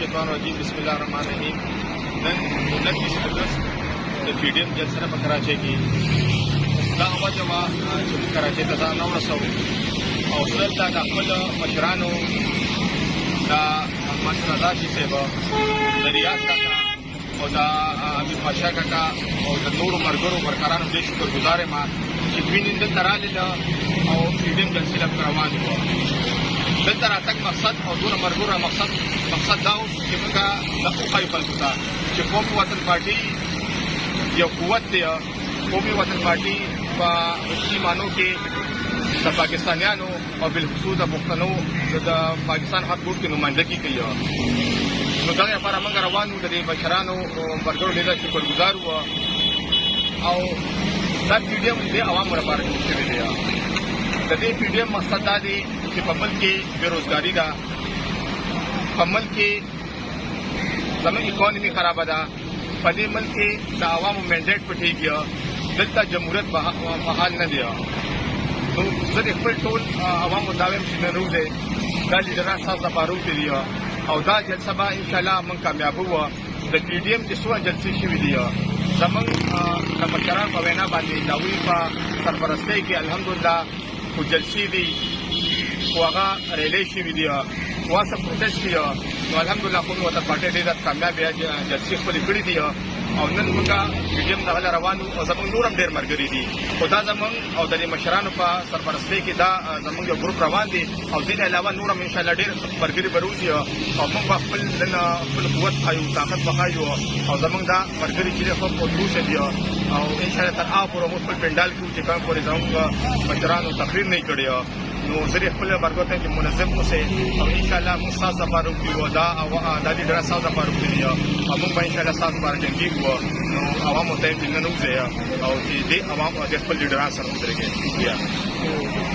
الشيطان الرجيم بسم الله الرحمن الرحیم نن 29 اگست د پیډیم جلسه په کراچۍ کې دا وجه وا چې کراچۍ ته ځان ورسو او دلته د خپل مشرانو دا احمد رضا شي صاحب د ریاض کاکا او دا امیر پاشا کاکا او د نورو مرګرو ورکارانو دې شکرګزار ما چې دوی نن دلته راغلل او پیډیم جلسه لپاره روان وو. دلته راتګ مقصد او دونه مرګوره مقصد دا و چې موږ د وښایو خلکو ته چې قومي وطن پارټي یو قوت دی. قومي وطن پارټي په رسمي معنو کې د پاکستانیانو او بالخصوص د پښتنو د پاکستان حق بورډ کې نمائندګي کوي. نو دغه لپاره موږ روان وو. د دې مشرانو او مرګرو ډېر شکرګزار وو او دا پیډیم د عوامو لپاره جوړ شوی دی. د دې پیډیم مقصد دا دی چې په ملک کې بیروزګاري ده، په ملک کې زموږ اکانومي خرابه ده، په دې ملک کې د عوامو منډیټ پټېږي، دلته جمهوریت فعال نه دی. نو زه د خپل ټول عوامو دا وایم چې نن ورځ دا لیډران ستاسو لپاره وتلي او دا جلسه به انشاءالله موږ کامیابه وو. د پیډیم چې څومره جلسې شوي دي زموږ د مشرانو په وینا باندې د هغوی په سرپرستۍ کې الحمدلله خو جلسې دي خو هغه ریلې شوي دي خو هڅه پروسس دي. نو الحمدلله قومي وطن پارټۍ ډېره کامیابه جلسې خپلې کړې دي او نن موږ پیډیم دغه روان وو او زموږ نور هم ډېر ملګري دي. خو دا زموږ او د دې مشرانو په سرپرستۍ کې دا زموږ یو ګروپ روان دي او دې نه علاوه نور هم انشاءالله ډېر ملګري به روزي او موږ به خپل نن خپل قوت ښایو، طاقت به ښایو او زموږ دا ملګري چې خو پوه دي او انشاءالله تر هغه پورې موږ خپل پنډال کې چې کوم پورې زموږ مشرانو تقریر نه کړی. نو زه خپل مرګو ته چې منظم اوسئ او انشاءالله موږ ستاسو لپاره وکړو دا لیډران ستاسو لپاره وکړي او موږ به انشاءالله ستاسو لپاره جنګېږو. نو عوامو ته یې نن وځئ او چې دې عوام د خپل لیډران سره ودرېږي.